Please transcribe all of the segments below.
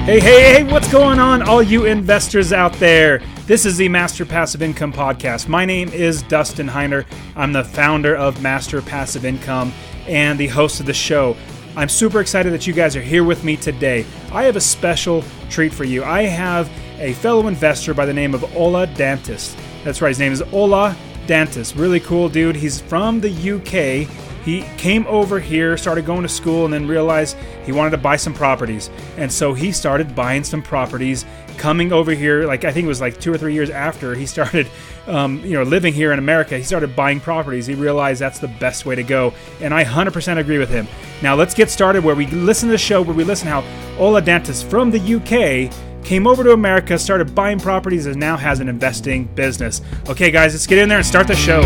Hey, what's going on, all you investors out there? This is the Master Passive Income Podcast. My name is Dustin Heiner. I'm the founder of Master Passive Income and the host of the show. I'm super excited that you guys are here with me today. I have a special treat for you. I have a fellow investor by the name of Ola Dantis. That's right, his name is Ola Dantis. Really cool dude. He's from the UK. He came over here, started going to school, and then realized he wanted to buy some properties. And so he started buying some properties, coming over here, I think it was 2 or 3 years after he started living here in America. He started buying properties. He realized that's the best way to go. And I 100% agree with him. Now let's get started where we listen to the show, where we listen how Ola Dantis from the UK came over to America, started buying properties, and now has an investing business. Okay, guys, let's get in there and start the show.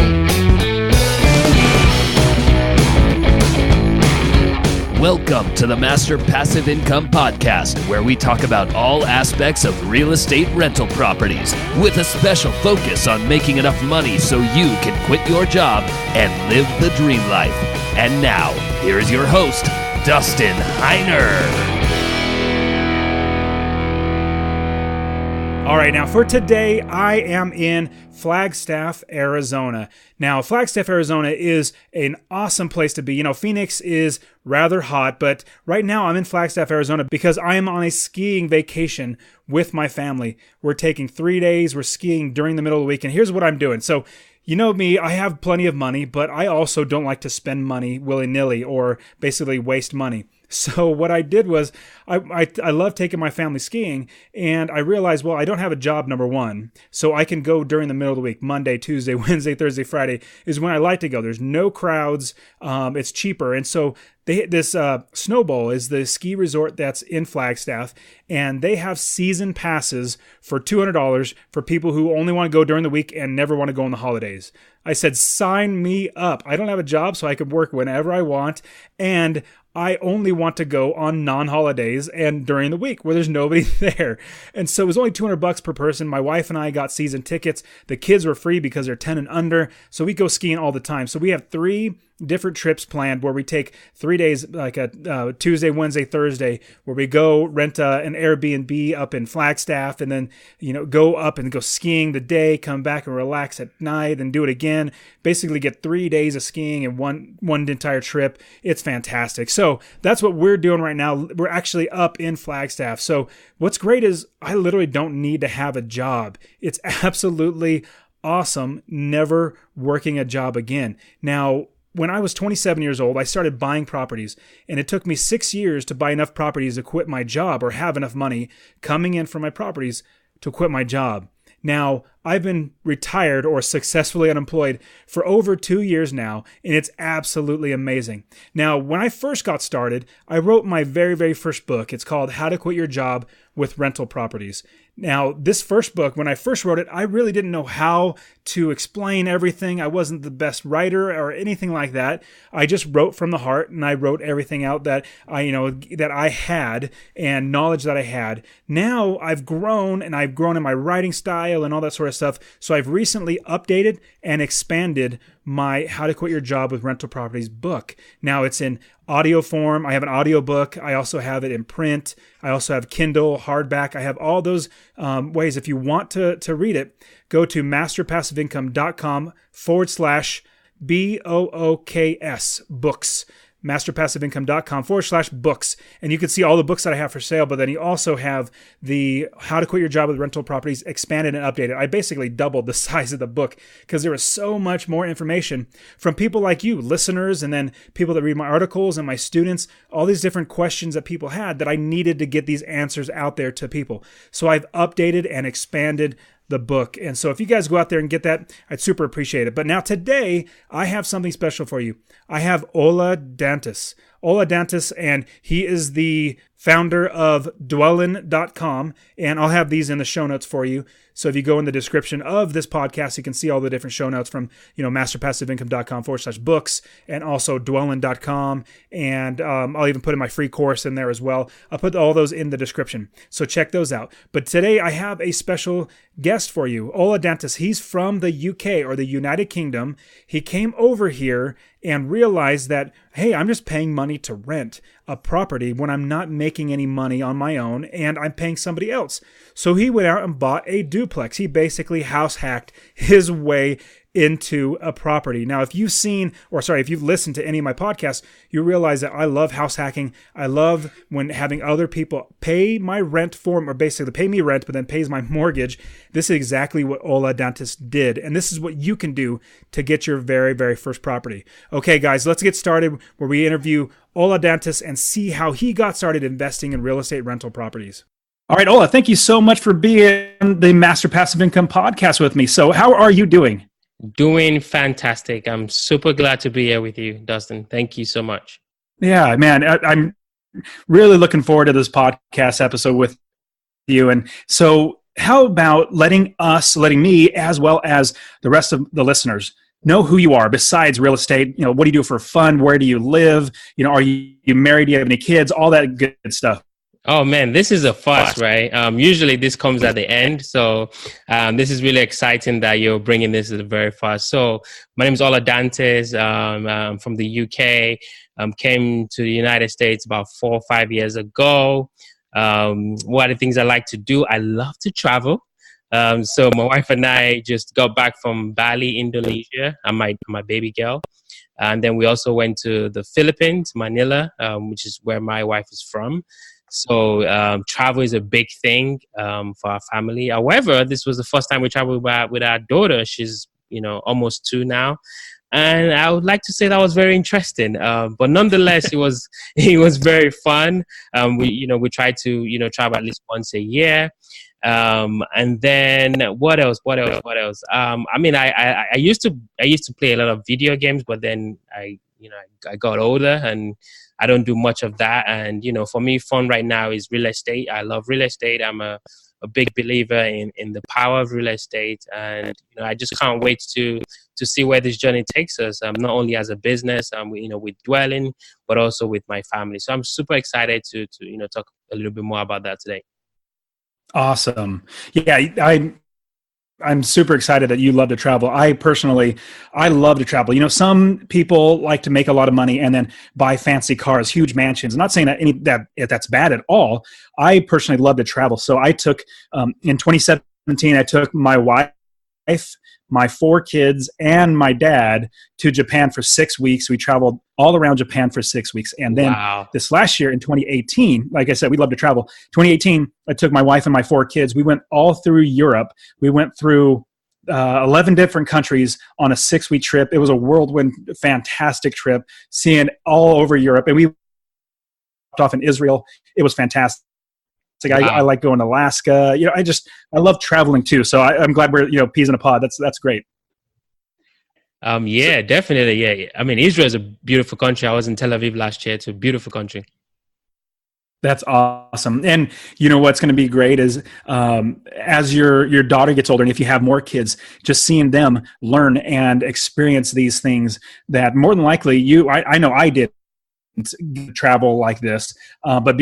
Welcome to the Master Passive Income Podcast, where we talk about all aspects of real estate rental properties, with a special focus on making enough money so you can quit your job and live the dream life. And now, here's your host, Dustin Heiner. All right, now for today, I am in Flagstaff, Arizona. Now, Flagstaff, Arizona is an awesome place to be. You know, Phoenix is rather hot, but right now I'm in Flagstaff, Arizona because I am on a skiing vacation with my family. We're taking 3 days. We're skiing during the middle of the week, and here's what I'm doing. So, you know me, I have plenty of money, but I also don't like to spend money willy-nilly or basically waste money. So what I did was I love taking my family skiing, and I realized, well, I don't have a job, number one, so I can go during the middle of the week. Monday, Tuesday, Wednesday, Thursday, Friday is when I like to go. There's no crowds. It's cheaper. And so this Snowbowl is the ski resort that's in Flagstaff, and they have season passes for $200 for people who only want to go during the week and never want to go on the holidays. I said, sign me up. I don't have a job, so I could work whenever I want, and I only want to go on non-holidays and during the week where there's nobody there. And so it was only $200 per person. My wife and I got season tickets. The kids were free because they're 10 and under. So we go skiing all the time. So we have 3 different trips planned where we take 3 days, like a Tuesday, Wednesday, Thursday, where we go rent an Airbnb up in Flagstaff and then, go up and go skiing the day, come back and relax at night and do it again. Basically get 3 days of skiing in one entire trip. It's fantastic. So that's what we're doing right now. We're actually up in Flagstaff. So what's great is I literally don't need to have a job. It's absolutely awesome never working a job again. Now, when I was 27 years old, I started buying properties, and it took me 6 years to buy enough properties to quit my job or have enough money coming in from my properties to quit my job. Now, I've been retired or successfully unemployed for over 2 years now, and it's absolutely amazing. Now, when I first got started, I wrote my very, very first book. It's called How to Quit Your Job with Rental Properties. Now, this first book, when I first wrote it, I really didn't know how to explain everything. I wasn't the best writer or anything like that. I just wrote from the heart, and I wrote everything out that I had and knowledge that I had. Now I've grown, and I've grown in my writing style and all that sort of stuff. So I've recently updated and expanded my How to Quit Your Job with Rental Properties book. Now it's in audio form. I have an audio book. I also have it in print. I also have Kindle, hardback. I have all those ways. If you want to read it, go to masterpassiveincome.com/BOOKS books. masterpassiveincome.com/books. And you can see all the books that I have for sale, but then you also have the How to Quit Your Job with Rental Properties expanded and updated. I basically doubled the size of the book because there was so much more information from people like you, listeners, and then people that read my articles and my students, all these different questions that people had that I needed to get these answers out there to people. So I've updated and expanded the book. And so if you guys go out there and get that, I'd super appreciate it. But now today, I have something special for you. I have Ola Dantis. Ola Dantis, and he is the founder of dwellin.com, and I'll have these in the show notes for you. So if you go in the description of this podcast, you can see all the different show notes from, masterpassiveincome.com/books and also dwellin.com. And I'll even put in my free course in there as well. I'll put all those in the description. So check those out. But today I have a special guest for you, Ola Dantis. He's from the UK or the United Kingdom. He came over here and realized that, hey, I'm just paying money to rent a property when I'm not making any money on my own and I'm paying somebody else. So he went out and bought a duplex. He basically house hacked his way into a property. Now, if you've listened to any of my podcasts, you realize that I love house hacking. I love when having other people pay my rent for me, or basically pay me rent, but then pays my mortgage. This is exactly what Ola Dantis did. And this is what you can do to get your very, very first property. Okay, guys, let's get started where we interview Ola Dantis and see how he got started investing in real estate rental properties. All right, Ola, thank you so much for being the Master Passive Income podcast with me. So how are you doing? Doing fantastic. I'm super glad to be here with you, Dustin. Thank you so much. Yeah, man, I'm really looking forward to this podcast episode with you. And so how about letting me, as well as the rest of the listeners, know who you are besides real estate? You know, what do you do for fun? Where do you live? You know, are you married? Do you have any kids? All that good stuff. Oh man, this is a first, right? Usually this comes at the end. So this is really exciting that you're bringing this at the very first. So my name is Ola Dantis. I'm from the UK. Came to the United States about 4 or 5 years ago. What are the things I like to do? I love to travel. So my wife and I just got back from Bali, Indonesia. And my baby girl. And then we also went to the Philippines, Manila, which is where my wife is from. So travel is a big thing for our family. However, this was the first time we traveled with our daughter. She's almost 2 now, and I would like to say that was very interesting. But nonetheless, it was very fun. We try to travel at least once a year. And then what else? I used to play a lot of video games, but then I got older and I don't do much of that. And, for me, fun right now is real estate. I love real estate. I'm a big believer in the power of real estate. And, I just can't wait to see where this journey takes us, not only as a business, with dwelling, but also with my family. So I'm super excited to talk a little bit more about that today. Awesome. Yeah, I'm super excited that you love to travel. I love to travel. Some people like to make a lot of money and then buy fancy cars, huge mansions. I'm not saying that's bad at all. I personally love to travel. So I took, in 2017, I took my wife, my 4 kids, and my dad to Japan for 6 weeks. We traveled all around Japan for 6 weeks. And then This last year in 2018, like I said, we love to travel. 2018, I took my wife and my 4 kids. We went all through Europe. We went through 11 different countries on a 6-week trip. It was a whirlwind, fantastic trip, seeing all over Europe. And we stopped off in Israel. It was fantastic. I like going to Alaska. I love traveling too. So I'm glad we're, peas in a pod. That's great. Yeah, definitely. Yeah. I mean, Israel is a beautiful country. I was in Tel Aviv last year. It's a beautiful country. That's awesome. And what's going to be great is as your daughter gets older, and if you have more kids, just seeing them learn and experience these things that more than likely I know I didn't travel like this, but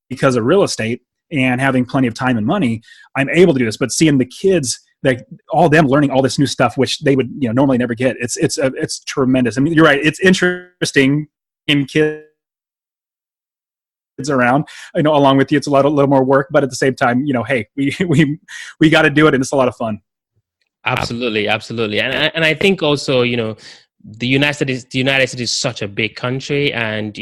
because of real estate and having plenty of time and money, I'm able to do this. But seeing the kids, like all them learning all this new stuff, which they would normally never get, it's tremendous. I mean, you're right. It's interesting in kids around, along with you. It's a little more work, but at the same time, hey, we got to do it, and it's a lot of fun. Absolutely, and I think also, the United States is such a big country, and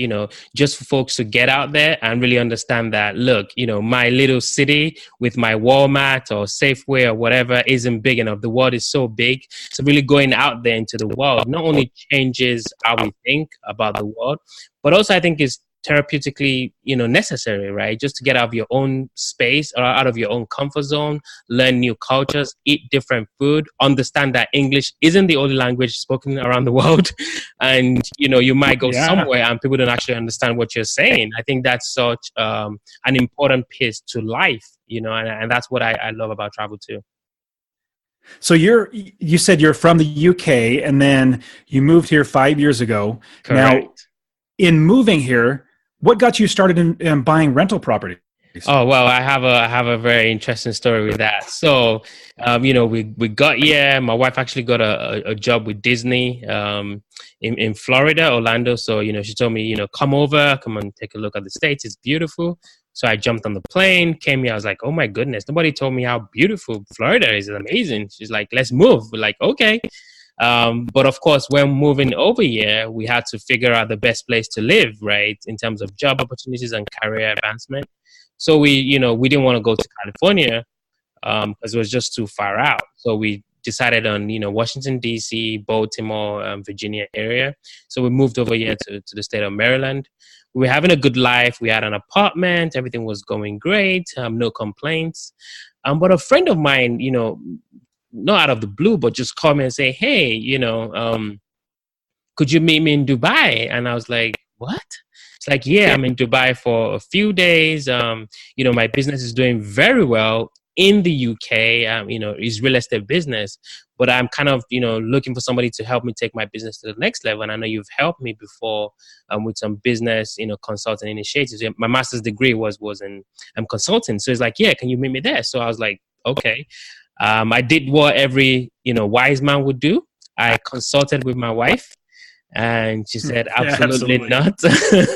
just for folks to get out there and really understand that, look, my little city with my Walmart or Safeway or whatever isn't big enough. The world is so big. So really going out there into the world not only changes how we think about the world, but also I think is therapeutically, necessary, right? Just to get out of your own space or out of your own comfort zone, learn new cultures, eat different food, understand that English isn't the only language spoken around the world. And, you might go somewhere and people don't actually understand what you're saying. I think that's such an important piece to life, and that's what I love about travel too. So you said you're from the UK and then you moved here 5 years ago. Correct. Now, in moving here, what got you started in buying rental property? Oh well, I have a very interesting story with that. So, we got here. My wife actually got a job with Disney in Florida, Orlando. So she told me, come over, come and take a look at the States. It's beautiful. So I jumped on the plane, came here. I was like, oh my goodness, nobody told me how beautiful Florida is. It's amazing. She's like, let's move. We're like, okay. But of course, when moving over here, we had to figure out the best place to live, right, in terms of job opportunities and career advancement. So we didn't want to go to California because it was just too far out. So we decided on, Washington, D.C., Baltimore, Virginia area. So we moved over here to the state of Maryland. We were having a good life. We had an apartment. Everything was going great. No complaints. But a friend of mine, not out of the blue, but just called me and say, hey, could you meet me in Dubai? And I was like, what? It's like, yeah, I'm in Dubai for a few days. My business is doing very well in the UK. It's real estate business, but I'm kind of, looking for somebody to help me take my business to the next level. And I know you've helped me before with some business, consulting initiatives. My master's degree was in consulting. So it's like, yeah, can you meet me there? So I was like, okay. I did what every, wise man would do. I consulted with my wife. And she said, absolutely not.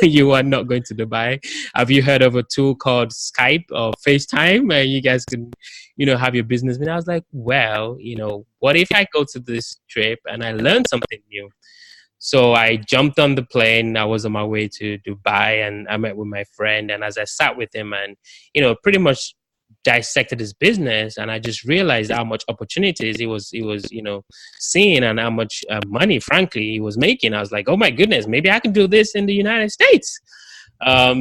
You are not going to Dubai. Have you heard of a tool called Skype or FaceTime where you guys can, have your business? And I was like, well, what if I go to this trip and I learn something new? So I jumped on the plane. I was on my way to Dubai and I met with my friend. And as I sat with him and, pretty much dissected his business, and I just realized how much opportunities he was seeing and how much money, frankly, he was making. I was like, oh my goodness, maybe I can do this in the United States.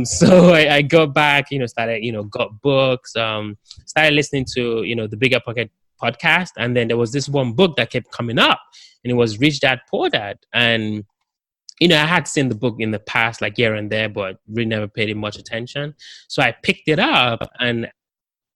So I got back, started, got books, started listening to, the Bigger Pocket podcast. And then there was this one book that kept coming up, and it was Rich Dad Poor Dad. And I had seen the book in the past, like here and there, but really never paid it much attention. So I picked it up, and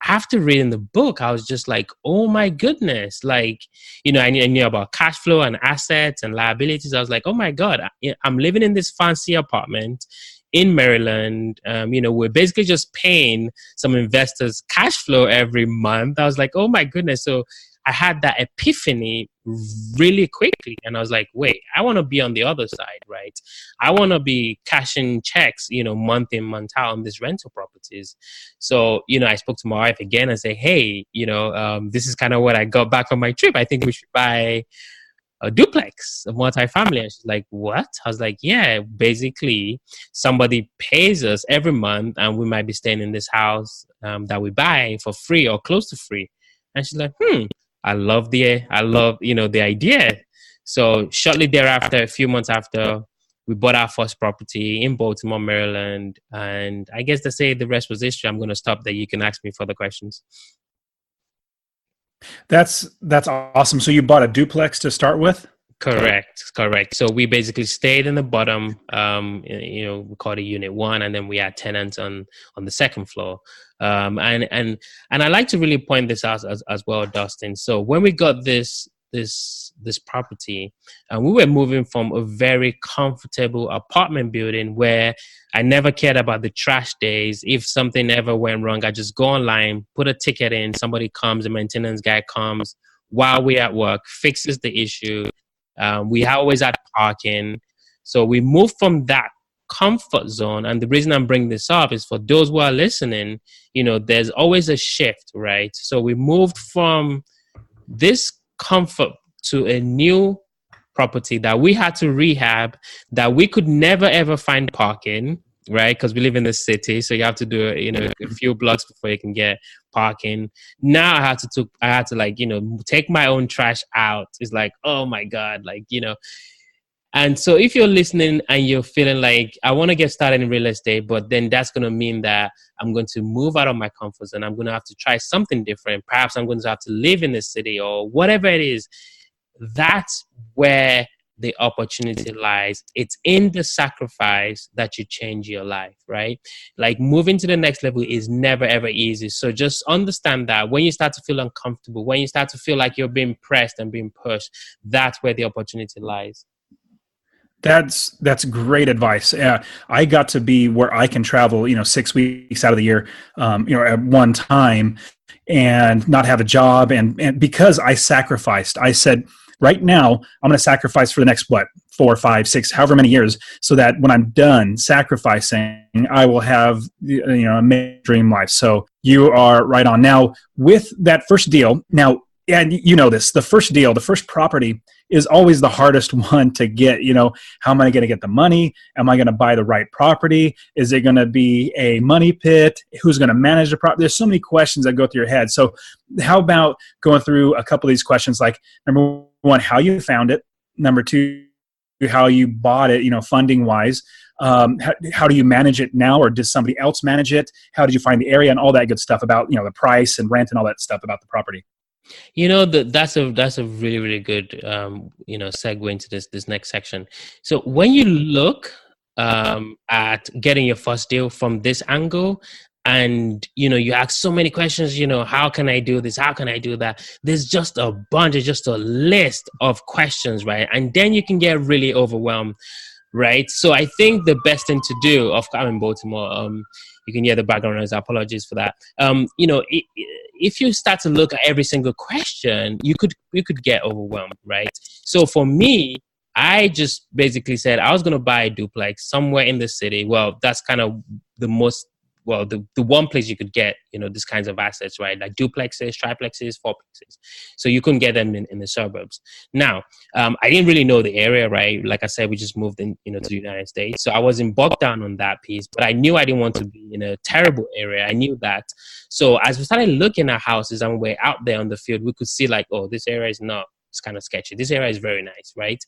after reading the book, I was just like, oh my goodness. Like, I knew about cash flow and assets and liabilities. I was like, oh my God, I'm living in this fancy apartment in Maryland. We're basically just paying some investors cash flow every month. I was like, oh my goodness. So I had that epiphany really quickly. And I was like, wait, I want to be on the other side, right? I want to be cashing checks, month in, month out on these rental properties. So, I spoke to my wife again and say, hey, this is kind of what I got back from my trip. I think we should buy a duplex, a multifamily. And she's like, what? I was like, yeah, basically somebody pays us every month and we might be staying in this house that we buy for free or close to free. And she's like, I love the idea. So shortly thereafter, a few months after, we bought our first property in Baltimore, Maryland. And I guess to say the rest was history, I'm going to stop there. You can ask me further questions. That's awesome. So you bought a duplex to start with? Correct. So we basically stayed in the bottom, we called it unit 1, and then we had tenants on the second floor. And I like to really point this out as well, Dustin. So when we got this property, we were moving from a very comfortable apartment building where I never cared about the trash days. If something ever went wrong, I just go online, put a ticket in, somebody comes, a maintenance guy comes while we're at work, fixes the issue. We always had parking. So we moved from that comfort zone. And the reason I'm bringing this up is for those who are listening, there's always a shift, right? So we moved from this comfort to a new property that we had to rehab, that we could never ever find parking, right? Because we live in the city, so you have to do a few blocks before you can get parking. Now I had to take my own trash out. It's like, oh my God, And so if you're listening and you're feeling like, I want to get started in real estate, but then that's going to mean that I'm going to move out of my comfort zone. I'm going to have to try something different. Perhaps I'm going to have to live in the city or whatever it is. That's where the opportunity lies. It's in the sacrifice that you change your life, right? Like moving to the next level is never, ever easy. So just understand that when you start to feel uncomfortable, when you start to feel like you're being pressed and being pushed, that's where the opportunity lies. That's great advice. I got to be where I can travel, 6 weeks out of the year, at one time, and not have a job, and because I sacrificed, I said, right now I'm going to sacrifice for the next 4, 5, 6, however many years, so that when I'm done sacrificing, I will have a dream life. So you are right on. Now with that first deal, and this, the first property is always the hardest one to get. How am I going to get the money? Am I going to buy the right property? Is it going to be a money pit? Who's going to manage the property? There's so many questions that go through your head. So how about going through a couple of these questions, like number one, how you found it. Number two, how you bought it, funding wise. How do you manage it now, or does somebody else manage it? How did you find the area, and all that good stuff about, the price and rent and all that stuff about the property? That's a really, really good segue into this next section. So when you look at getting your first deal from this angle, and you ask so many questions, how can I do this, how can I do that, there's just a bunch, just a list of questions, right? And then you can get really overwhelmed, right? So I think the best thing to do, I'm in Baltimore, you can hear the background noise, apologies for that. If you start to look at every single question, you could get overwhelmed, right? So for me, I just basically said I was going to buy a duplex somewhere in the city. Well, that's kind of the one place you could get, these kinds of assets, right? Like duplexes, triplexes, fourplexes. So you couldn't get them in the suburbs. Now, I didn't really know the area, right? Like I said, we just moved in, to the United States. So I wasn't bogged down on that piece, but I knew I didn't want to be in a terrible area. I knew that. So as we started looking at houses and we're out there on the field, we could see like, oh, this area is not, it's kind of sketchy. This area is very nice, right?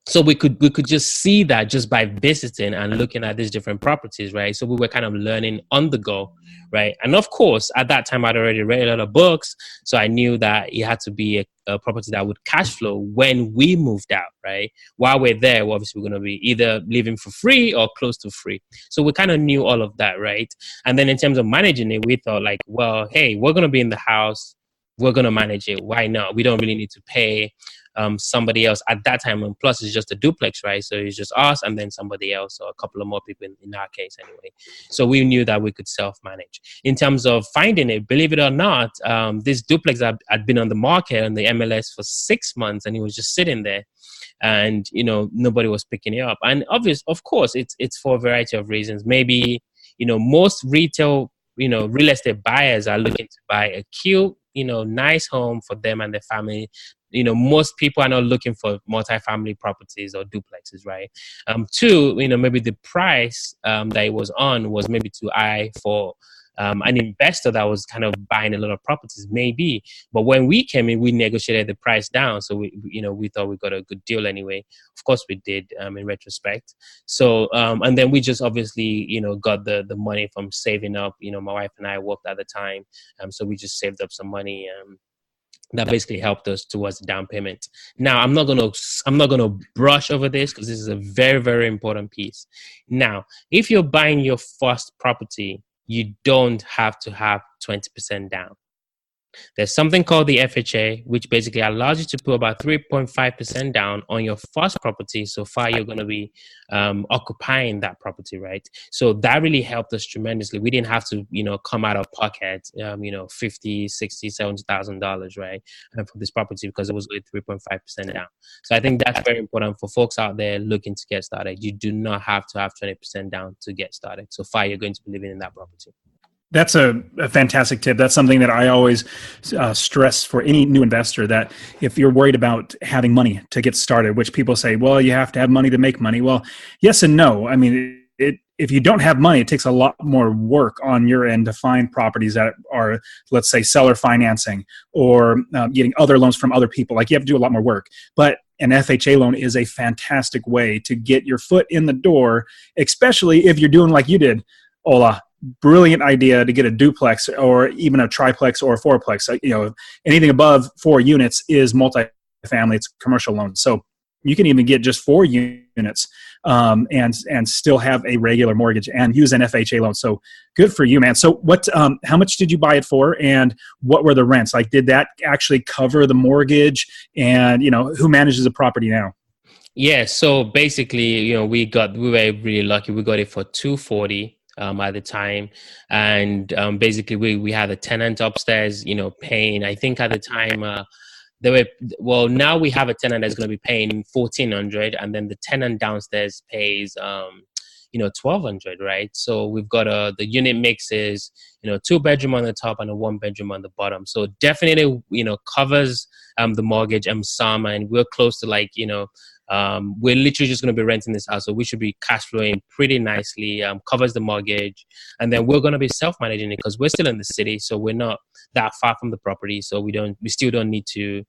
So we could just see that just by visiting and looking at these different properties, right? So we were kind of learning on the go, right? And of course, at that time, I'd already read a lot of books, so I knew that it had to be a property that would cash flow when we moved out, right? While we're there, we're obviously going to be either living for free or close to free. So we kind of knew all of that, right? And then in terms of managing it, we thought like, well, hey, we're going to be in the house. We're going to manage it. Why not? We don't really need to pay somebody else at that time. And plus, it's just a duplex, right? So it's just us and then somebody else, or a couple of more people in our case anyway. So we knew that we could self-manage. In terms of finding it, believe it or not, this duplex had been on the market on the MLS for 6 months, and it was just sitting there. And, nobody was picking it up. And of course, it's for a variety of reasons. Maybe, most retail, real estate buyers are looking to buy a cute, nice home for them and their family. Most people are not looking for multifamily properties or duplexes, right? Two, maybe the price that it was on was maybe too high for an investor that was kind of buying a lot of properties, maybe. But when we came in, we negotiated the price down. So we thought we got a good deal anyway. Of course we did, in retrospect. So, and then we just obviously, got the money from saving up. My wife and I worked at the time. So we just saved up some money. That basically helped us towards the down payment. Now, I'm not gonna brush over this because this is a very, very important piece. Now, if you're buying your first property, you don't have to have 20% down. There's something called the FHA, which basically allows you to put about 3.5% down on your first property. So far, you're going to be occupying that property, right? So that really helped us tremendously. We didn't have to, come out of pocket, $50,000, $60,000, $70,000, right, for this property, because it was only 3.5% down. So I think that's very important for folks out there looking to get started. You do not have to have 20% down to get started. So far, you're going to be living in that property. That's a fantastic tip. That's something that I always stress for any new investor, that if you're worried about having money to get started, which people say, well, you have to have money to make money. Well, yes and no. I mean, if you don't have money, it takes a lot more work on your end to find properties that are, let's say, seller financing or getting other loans from other people. Like, you have to do a lot more work. But an FHA loan is a fantastic way to get your foot in the door, especially if you're doing like you did, Ola. Brilliant idea to get a duplex or even a triplex or a fourplex. Anything above 4 units is multifamily. It's commercial loan. So you can even get just 4 units and still have a regular mortgage and use an FHA loan. So good for you, man. So how much did you buy it for, and what were the rents? Like, did that actually cover the mortgage? And who manages the property now? Yeah, so basically, we were really lucky. We got it for 240 at the time, and basically we had a tenant upstairs, paying. I think at the time they were well. Now we have a tenant that's going to be paying 1,400, and then the tenant downstairs pays 1,200, right? So we've got the unit mix is 2 bedroom on the top and a 1 bedroom on the bottom. So definitely covers the mortgage and some, and we're close to like we're literally just going to be renting this house, so we should be cash flowing pretty nicely. Covers the mortgage, and then we're going to be self-managing it because we're still in the city, so we're not that far from the property. So we still don't need to,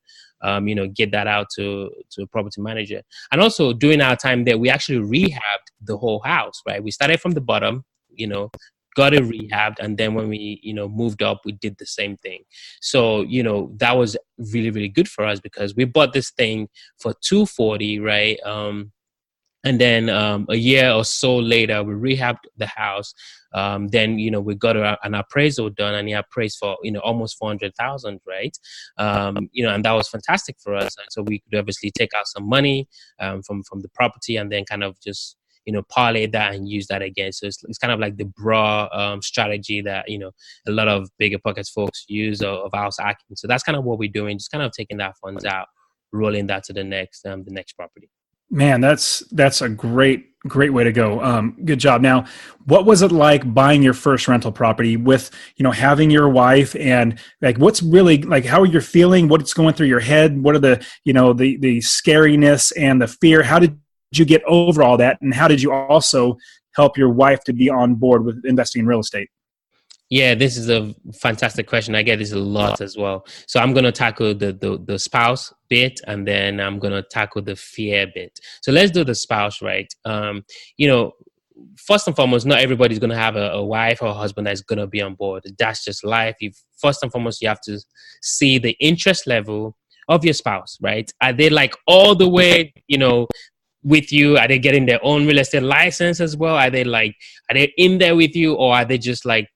get that out to a property manager. And also during our time there, we actually rehabbed the whole house. Right, we started from the bottom, got it rehabbed, and then when we moved up, we did the same thing. So that was really, really good for us because we bought this thing for 240, right? And then a year or so later, we rehabbed the house. Then we got an appraisal done, and he appraised for almost 400,000, right? And that was fantastic for us. And so we could obviously take out some money from the property, and then kind of just parlay that and use that again. So it's kind of like the broad strategy that a lot of bigger pockets folks use of house hacking. So that's kind of what we're doing, just kind of taking that funds out, rolling that to the next property. Man, that's a great way to go. Good job. Now, what was it like buying your first rental property with, having your wife, and like, what's really like, how are you feeling? What's going through your head? What are the scariness and the fear? How did you get over all that? And how did you also help your wife to be on board with investing in real estate? Yeah, this is a fantastic question. I get this a lot as well. So I'm going to tackle the spouse bit, and then I'm going to tackle the fear bit. So let's do the spouse, right? First and foremost, not everybody's going to have a wife or a husband that's going to be on board. That's just life. First and foremost, you have to see the interest level of your spouse, right? Are they like all the way, with you? Are they getting their own real estate license as well? Are they in there with you, or are they just like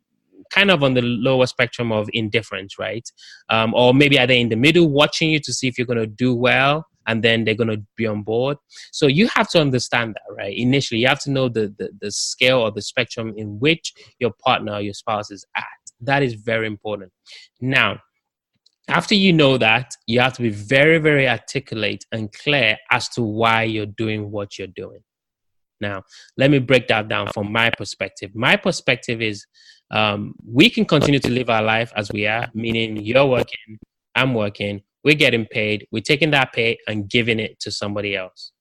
kind of on the lower spectrum of indifference, right? Or maybe are they in the middle watching you to see if you're going to do well, and then they're going to be on board? So you have to understand that, right? Initially, you have to know the scale or the spectrum in which your partner or your spouse is at. That is very important. Now, after you know that, you have to be very, very articulate and clear as to why you're doing what you're doing. Now, let me break that down from my perspective. My perspective is we can continue to live our life as we are, meaning you're working, I'm working, we're getting paid, we're taking that pay and giving it to somebody else,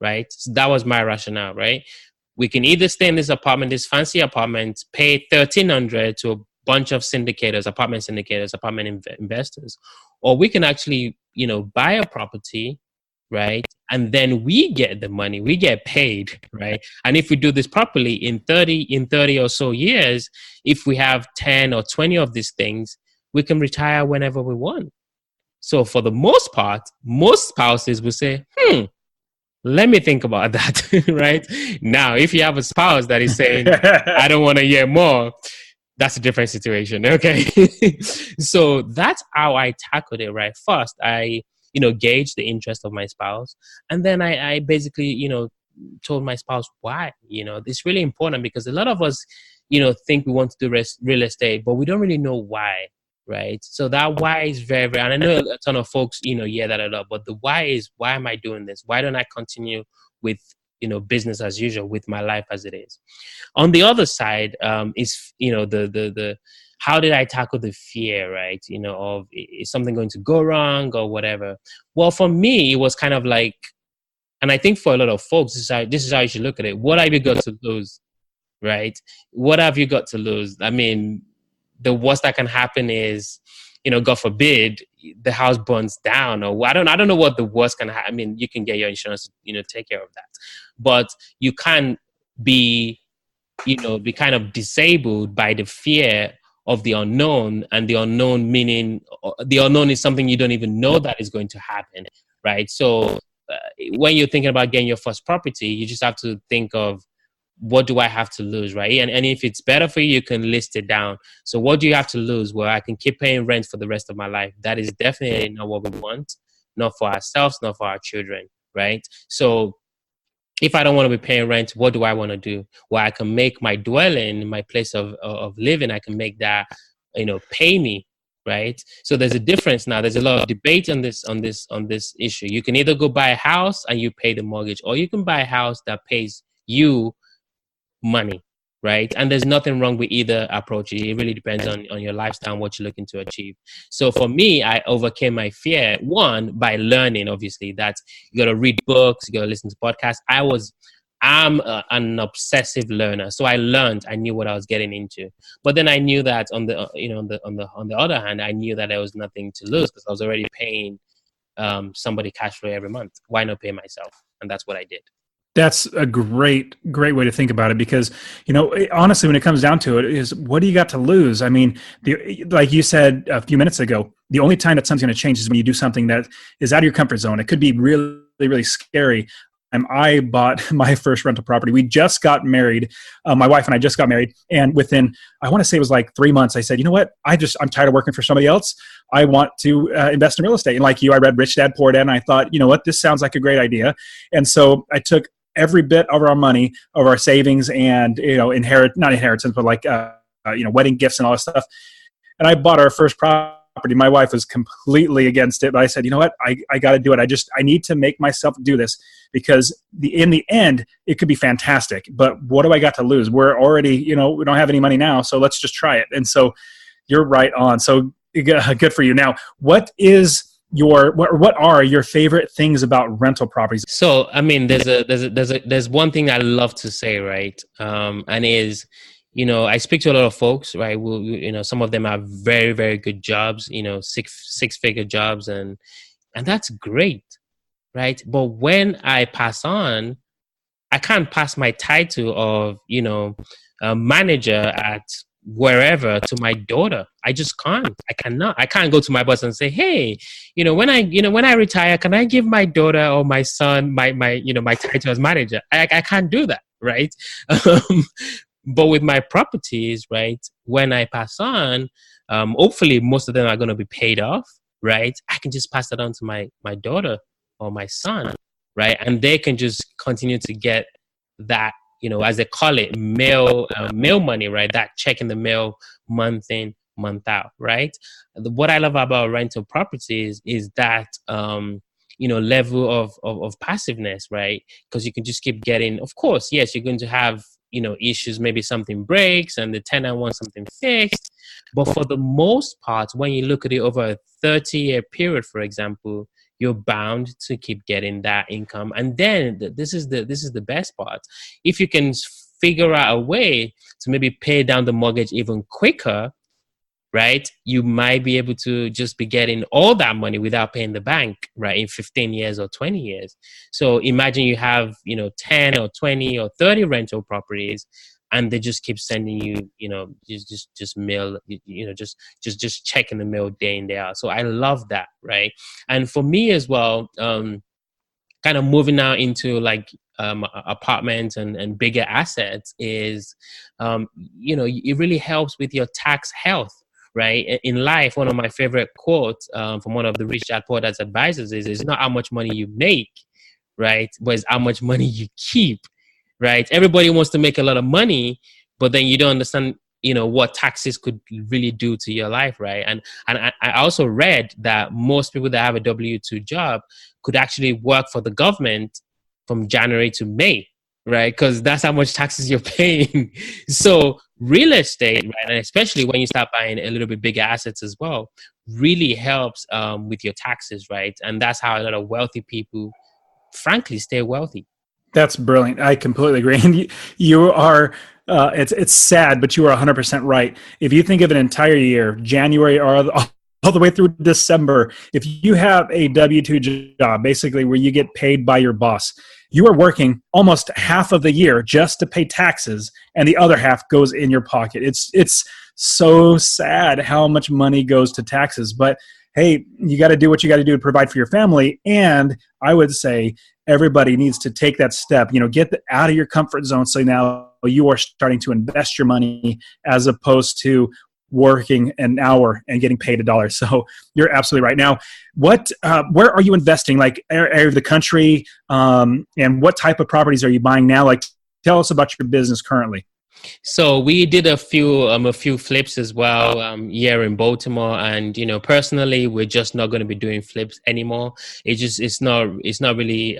right? So that was my rationale, right? We can either stay in this apartment, this fancy apartment, pay $1,300 to a bunch of apartment syndicators, apartment investors, or we can actually, buy a property, right? And then we get the money, we get paid, right? And if we do this properly in 30 or so years, if we have 10 or 20 of these things, we can retire whenever we want. So for the most part, most spouses will say, let me think about that, right? Now, if you have a spouse that is saying, I don't want to hear more, that's a different situation, okay? So that's how I tackled it, right? First, I gauge the interest of my spouse. And then I basically, told my spouse why. It's really important because a lot of us, think we want to do real estate, but we don't really know why, right? So that why is very, very, and I know a ton of folks, hear that a lot, but the why is, why am I doing this? Why don't I continue with, business as usual with my life as it is? On the other side, is, the how did I tackle the fear, right? Of is something going to go wrong or whatever? Well, for me, it was kind of like, and I think for a lot of folks, this is how you should look at it. What have you got to lose, right? What have you got to lose? I mean, the worst that can happen is, God forbid, the house burns down, or I don't know what the worst can happen. I mean, you can get your insurance, take care of that, but you can't be kind of disabled by the fear of the unknown. And the unknown meaning the unknown is something you don't even know that is going to happen, right? So when you're thinking about getting your first property, you just have to think of, what do I have to lose, right? And if it's better for you, you can list it down. So what do you have to lose? Well, I can keep paying rent for the rest of my life. That is definitely not what we want, not for ourselves, not for our children, right? So if I don't want to be paying rent, what do I want to do? Well, I can make my dwelling, my place of living, I can make that, pay me, right? So there's a difference now. There's a lot of debate on this issue. You can either go buy a house and you pay the mortgage, or you can buy a house that pays you money, right? And there's nothing wrong with either approach. It really depends on your lifestyle and what you're looking to achieve. So for me, I overcame my fear, one, by learning, obviously, that you got to read books, you got to listen to podcasts. I'm an obsessive learner. So I learned, I knew what I was getting into. But then I knew that on the other hand, I knew that there was nothing to lose because I was already paying somebody cash flow every month. Why not pay myself? And that's what I did. That's a great way to think about it because, honestly, when it comes down to it, is what do you got to lose? I mean, like you said a few minutes ago, the only time that something's going to change is when you do something that is out of your comfort zone. It could be really, really scary. I bought my first rental property. We just got married. My wife and I just got married. And within, I want to say it was like 3 months, I said, you know what? I'm tired of working for somebody else. I want to invest in real estate. And like you, I read Rich Dad, Poor Dad. And I thought, you know what? This sounds like a great idea. And so I took every bit of our money, of our savings and, not inheritance, but like, wedding gifts and all that stuff. And I bought our first property. My wife was completely against it, but I said, you know what? I got to do it. I need to make myself do this because in the end, it could be fantastic, but what do I got to lose? We're already, we don't have any money now, so let's just try it. And so you're right on. So good for you. Now, what are your favorite things about rental properties? So, I mean, there's one thing I love to say, right? And is, I speak to a lot of folks, right? Some of them have very, very good jobs, six-figure jobs, and that's great, right? But when I pass on, I can't pass my title of, a manager at wherever to my daughter. I just can't. I cannot. I can't go to my boss and say, hey, when I retire, can I give my daughter or my son my title as manager? I can't do that, right? But with my properties, right, when I pass on, hopefully most of them are going to be paid off, right? I can just pass that on to my daughter or my son, right? And they can just continue to get that, as they call it, mail money, right? That check in the mail month in, month out, right? What I love about rental properties is that, level of passiveness, right? Because you can just keep getting, of course, yes, you're going to have, issues, maybe something breaks and the tenant wants something fixed. But for the most part, when you look at it over a 30-year period, for example, you're bound to keep getting that income. And then this is the best part. If you can figure out a way to maybe pay down the mortgage even quicker, right, you might be able to just be getting all that money without paying the bank, right, in 15 years or 20 years. So imagine you have, 10 or 20 or 30 rental properties, and they just keep sending you, just mail, just checking the mail day in, day out. So I love that, right? And for me as well, kind of moving now into like apartments and bigger assets is, it really helps with your tax health. Right? In life, one of my favorite quotes from one of the Rich Dad Poor Dad's advisors is, it's not how much money you make, right? But it's how much money you keep, right? Everybody wants to make a lot of money, but then you don't understand, what taxes could really do to your life, right? And I also read that most people that have a W-2 job could actually work for the government from January to May, right? Because that's how much taxes you're paying. So real estate, right, and especially when you start buying a little bit bigger assets as well, really helps with your taxes, right? And that's how a lot of wealthy people, frankly, stay wealthy. That's brilliant. I completely agree. And you are, it's sad, but you are 100% right. If you think of an entire year, January or all the way through December, if you have a W-2 job, basically where you get paid by your boss, you are working almost half of the year just to pay taxes, and the other half goes in your pocket. It's so sad how much money goes to taxes. But hey, you got to do what you got to do to provide for your family. And I would say everybody needs to take that step, get out of your comfort zone. So now you are starting to invest your money as opposed to working an hour and getting paid $1. So you're absolutely right. Now, where are you investing? Like area of the country, and what type of properties are you buying now? Like, tell us about your business currently. So we did a few flips as well here in Baltimore, and personally, we're just not going to be doing flips anymore. It's not really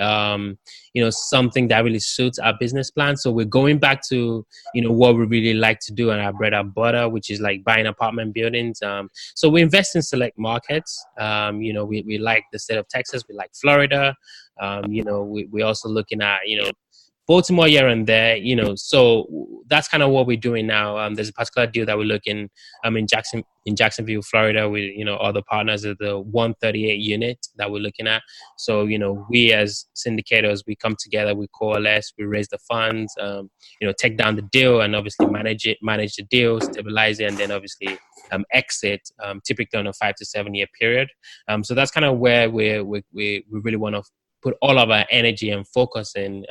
something that really suits our business plan. So we're going back to what we really like to do and our bread and butter, which is like buying apartment buildings. So we invest in select markets. We like the state of Texas. We like Florida. We're also looking at Baltimore here and there, so that's kind of what we're doing now. There's a particular deal that we're looking in Jacksonville, Florida, with other partners at the 138 unit that we're looking at. So we as syndicators, we come together, we coalesce, we raise the funds, take down the deal, and obviously manage the deal, stabilize it, and then obviously exit, typically on a 5 to 7 year period. So that's kind of where we really want to put all of our energy and focus in,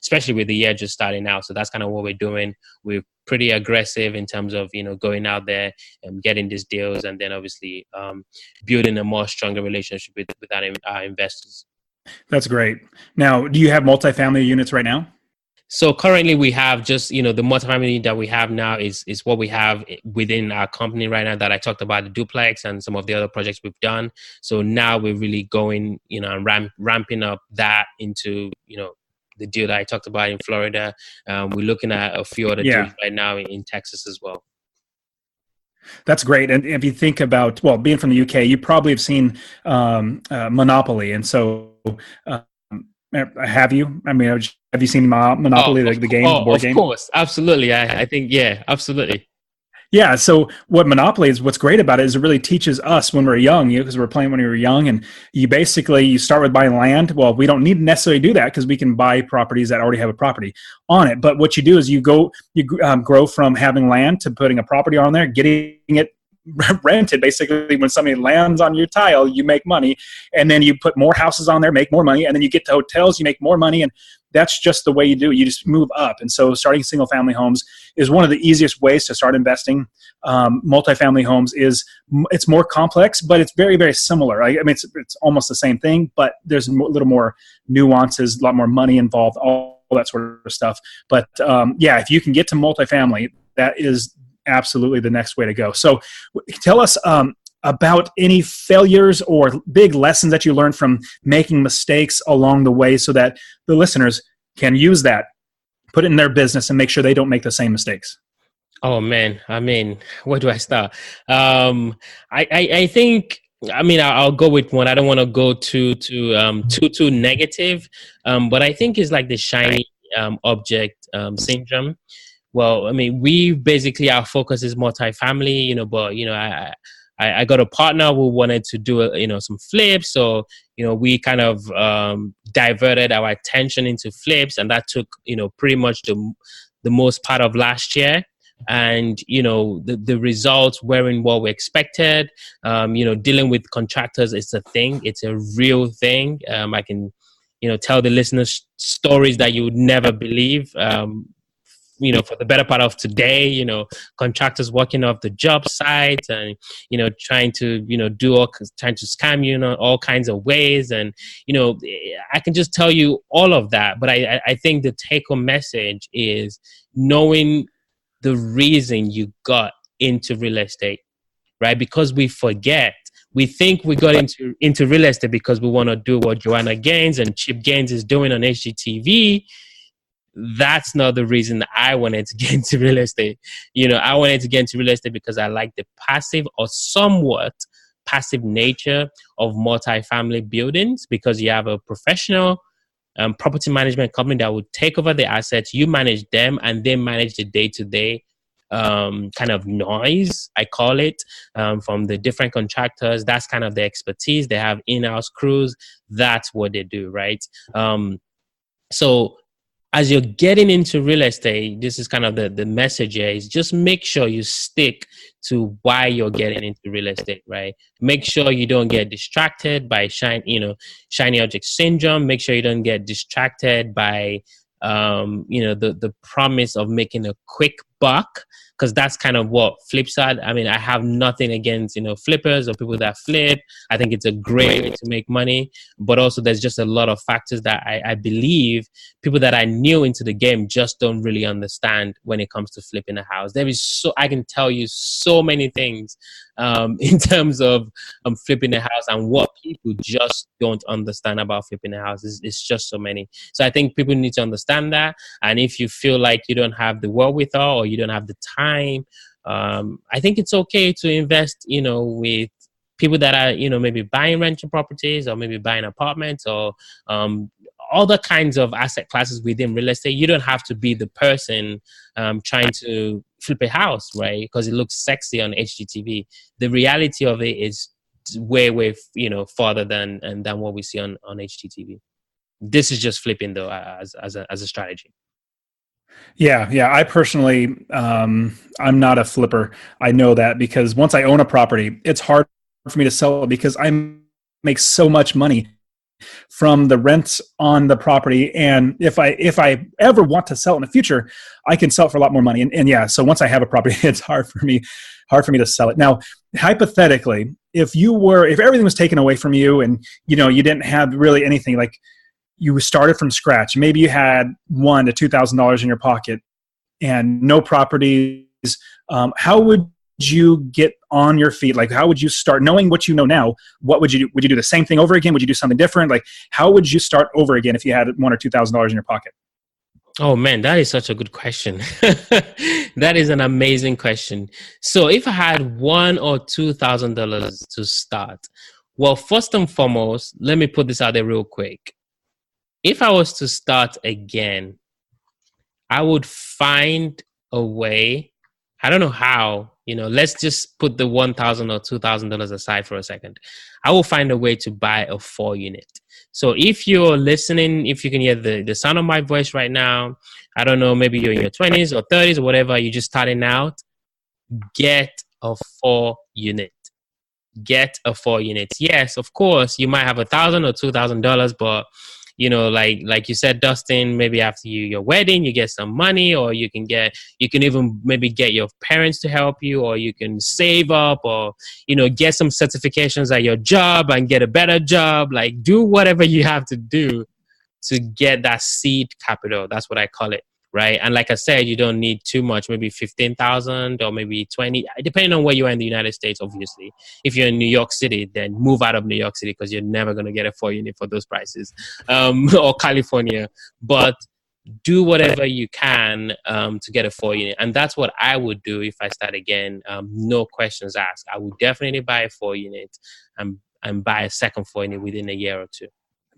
especially with the year just starting out. So that's kind of what we're doing. We're pretty aggressive in terms of, going out there and getting these deals, and then obviously building a more stronger relationship with our investors. That's great. Now, do you have multifamily units right now? So currently we have just, the multifamily that we have now is what we have within our company right now that I talked about, the duplex and some of the other projects we've done. So now we're really going, and ramping up that into, the deal that I talked about in Florida. We're looking at a few other deals right now in Texas as well. That's great. And if you think about, being from the UK, you probably have seen Monopoly. And so have you? I mean, have you seen Monopoly, the game, the board game? Of course. Absolutely. I think, yeah, absolutely. Yeah. So what Monopoly is, what's great about it is it really teaches us when we're young, because we're playing when we were young, and you start with buying land. Well, we don't need to necessarily do that because we can buy properties that already have a property on it. But what you do is you grow from having land to putting a property on there, getting it rented. Basically, when somebody lands on your tile, you make money, and then you put more houses on there, make more money, and then you get to hotels, you make more money, and that's just the way you do it. You just move up. And so starting single family homes is one of the easiest ways to start investing. Multifamily homes it's more complex, but it's very, very similar. I mean, it's almost the same thing, but there's a little more nuances, a lot more money involved, all that sort of stuff. But if you can get to multifamily, that is absolutely the next way to go. So tell us about any failures or big lessons that you learned from making mistakes along the way, so that the listeners can use that, put it in their business, and make sure they don't make the same mistakes. Oh man, I mean, where do I start? I think, I'll go with one. I don't want to go too negative, but I think it's like the shiny object syndrome. Well, we basically, our focus is multifamily, but I got a partner who wanted to do some flips, so we kind of diverted our attention into flips, and that took pretty much the most part of last year. And the results weren't what we expected. Dealing with contractors is a thing; it's a real thing. I can tell the listeners stories that you would never believe. For the better part of today, contractors working off the job site and, trying to scam you in all kinds of ways. And, I can just tell you all of that. But I think the take home message is knowing the reason you got into real estate, right? Because we think we got into real estate because we want to do what Joanna Gaines and Chip Gaines is doing on HGTV. That's not the reason I wanted to get into real estate. I wanted to get into real estate because I like the passive or somewhat passive nature of multifamily buildings, because you have a professional property management company that would take over the assets, you manage them, and they manage the day-to-day kind of noise, I call it, from the different contractors. That's kind of the expertise. They have in-house crews. That's what they do, right? So as you're getting into real estate, this is kind of the message here, is just make sure you stick to why you're getting into real estate, right? Make sure you don't get distracted by shiny object syndrome. Make sure you don't get distracted by, the promise of making a quick buck, because that's kind of what flips are. I mean, I have nothing against, flippers or people that flip. I think it's a great way to make money, but also there's just a lot of factors that I believe people that are new into the game just don't really understand when it comes to flipping a house. I can tell you so many things in terms of flipping a house, and what people just don't understand about flipping a house. It's just so many. So I think people need to understand that. And if you feel like you don't have the wherewithal or you don't have the time, I think it's okay to invest, with people that are, maybe buying rental properties or maybe buying apartments or other kinds of asset classes within real estate. You don't have to be the person trying to flip a house, right? Because it looks sexy on HGTV. The reality of it is way, farther than what we see on HGTV. This is just flipping though, as a strategy. Yeah. I personally, I'm not a flipper. I know that because once I own a property, it's hard for me to sell it because I make so much money from the rents on the property. And if I ever want to sell it in the future, I can sell it for a lot more money. And yeah, so once I have a property, it's hard for me to sell it. Now, hypothetically, if everything was taken away from you and, you didn't have really anything, like you started from scratch, maybe you had $1,000 to $2,000 in your pocket and no properties, how would you get on your feet? Like, how would you start knowing what you know now? What would you do? Would you do the same thing over again? Would you do something different? Like, how would you start over again if you had $1,000 or $2,000 in your pocket? Oh man, that is such a good question. That is an amazing question. So if I had $1,000 or $2,000 to start, well, first and foremost, let me put this out there real quick. If I was to start again, I would find a way. I don't know how, let's just put the $1,000 or $2,000 aside for a second. I will find a way to buy a 4-unit. So if you're listening, if you can hear the sound of my voice right now, I don't know, maybe you're in your 20s or 30s or whatever, you're just starting out, get a 4-unit. Get a 4-unit. Yes, of course, you might have $1,000 or $2,000, but like you said, Dustin, maybe after your wedding, you get some money, or you can even maybe get your parents to help you, or you can save up, or, get some certifications at your job and get a better job. Like, do whatever you have to do to get that seed capital. That's what I call it. Right. And like I said, you don't need too much, maybe 15,000 or maybe 20, depending on where you are in the United States, obviously. If you're in New York City, then move out of New York City because you're never going to get a 4-unit for those prices, or California. But do whatever you can to get a 4-unit. And that's what I would do if I start again. No questions asked. I would definitely buy a 4-unit and buy a second 4-unit within a year or two.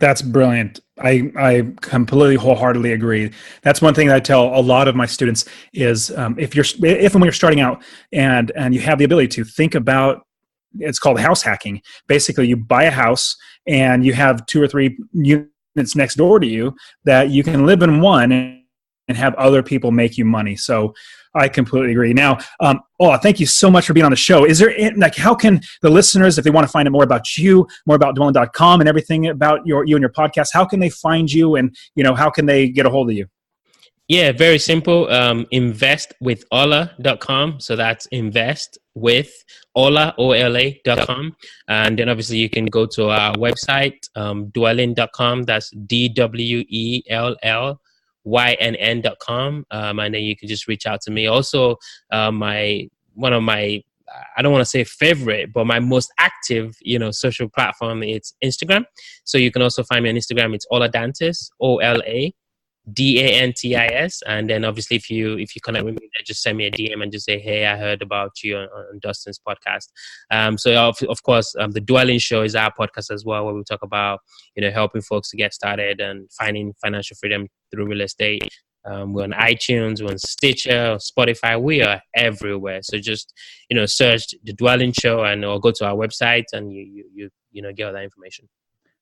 That's brilliant. I completely wholeheartedly agree. That's one thing that I tell a lot of my students is if and when you're starting out and you have the ability to think about, it's called house hacking. Basically, you buy a house and you have 2 or 3 units next door to you that you can live in one and have other people make you money. So I completely agree. Now, Ola, thank you so much for being on the show. Is there, how can the listeners, if they want to find out more about you, more about dwellin.com and everything about you and your podcast, how can they find you and, how can they get a hold of you? Yeah, very simple. Investwithola.com. So that's invest with Ola, OLA.com. And then obviously you can go to our website, dwellin.com. That's DWELLYNN.com. And then you can just reach out to me. Also, one of my, I don't want to say favorite, but my most active, social platform, it's Instagram. So you can also find me on Instagram. It's Ola Dantis, OLADANTIS. And then obviously if you connect with me, just send me a DM and just say, hey, I heard about you on Dustin's podcast. So of course, the Dwellin Show is our podcast as well, where we talk about, helping folks to get started and finding financial freedom through real estate. We're on iTunes, we're on Stitcher, Spotify. We are everywhere. So just, search the Dwellin Show or go to our website and you get all that information.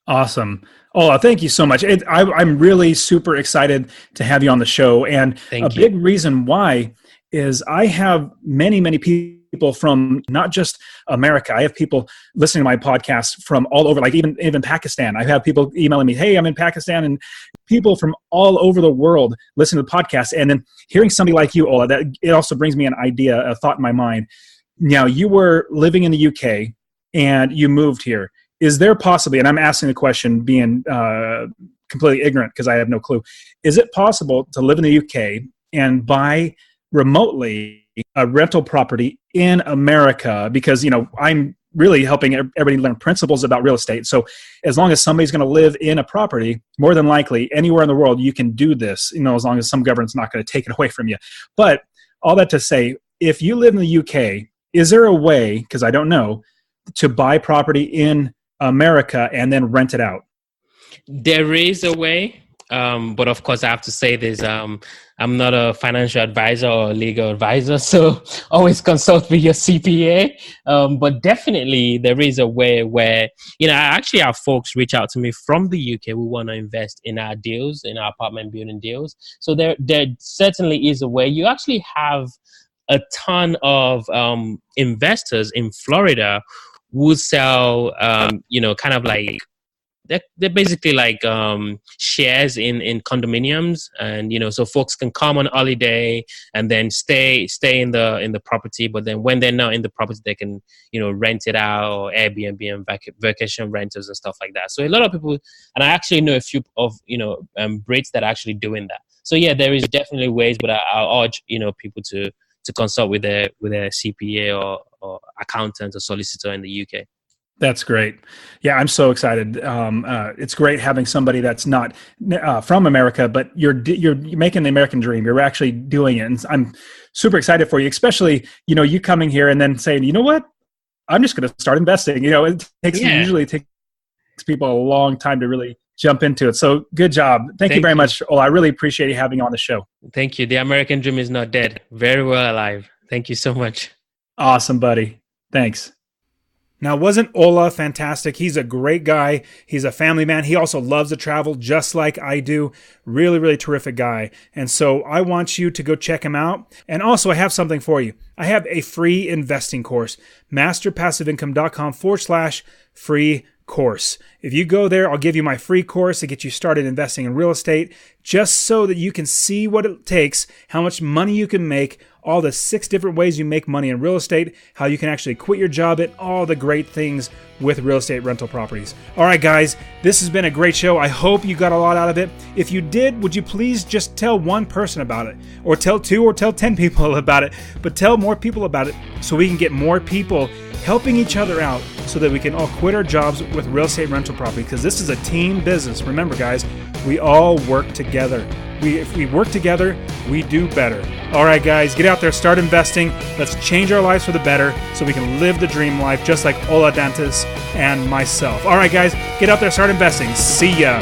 Awesome. Ola, thank you so much. I'm really super excited to have you on the show. And big reason why is I have many, many people people from not just America. I have people listening to my podcast from all over, like even Pakistan. I have people emailing me, hey, I'm in Pakistan, and people from all over the world listen to the podcast. And then hearing somebody like you, Ola, that it also brings me an idea, a thought in my mind. Now, you were living in the UK and you moved here. Is there possibly, and I'm asking the question being completely ignorant because I have no clue, is it possible to live in the UK and buy remotely a rental property in America? Because, I'm really helping everybody learn principles about real estate. So as long as somebody's going to live in a property, more than likely anywhere in the world, you can do this, as long as some government's not going to take it away from you. But all that to say, if you live in the UK, is there a way, because I don't know, to buy property in America and then rent it out? There is a way, but of course I have to say this, I'm not a financial advisor or legal advisor, so always consult with your CPA. But definitely there is a way where, I actually have folks reach out to me from the UK who want to invest in our deals, in our apartment building deals. So there certainly is a way. You actually have a ton of investors in Florida who sell, kind of like, they're basically like shares in condominiums, and so folks can come on holiday and then stay in the property. But then when they're not in the property, they can rent it out, or Airbnb and vacation rentals and stuff like that. So a lot of people, and I actually know a few of Brits that are actually doing that. So yeah, there is definitely ways, but I'll urge people to consult with their CPA or accountant or solicitor in the UK. That's great. Yeah, I'm so excited. It's great having somebody that's not from America, but you're making the American dream. You're actually doing it, and I'm super excited for you. Especially, you coming here and then saying, you know what, I'm just going to start investing. Usually it takes people a long time to really jump into it. So good job. Thank you very much, Ola. I really appreciate you having you on the show. Thank you. The American dream is not dead. Very well alive. Thank you so much. Awesome, buddy. Thanks. Now, wasn't Ola fantastic? He's a great guy. He's a family man. He also loves to travel just like I do. Really, really terrific guy. And so I want you to go check him out. And also, I have something for you. I have a free investing course, masterpassiveincome.com/free course. If you go there, I'll give you my free course to get you started investing in real estate, just so that you can see what it takes, how much money you can make, all the 6 different ways you make money in real estate, how you can actually quit your job, and all the great things with real estate rental properties. All right, guys, this has been a great show. I hope you got a lot out of it. If you did, would you please just tell one person about it, or tell 2 or tell 10 people about it, but tell more people about it so we can get more people helping each other out so that we can all quit our jobs with real estate rental property, because this is a team business. Remember, guys, we all work together. If we work together, we do better. All right, guys, get out there, start investing. Let's change our lives for the better so we can live the dream life just like Ola Dantis and myself. All right, guys, get out there, start investing. See ya.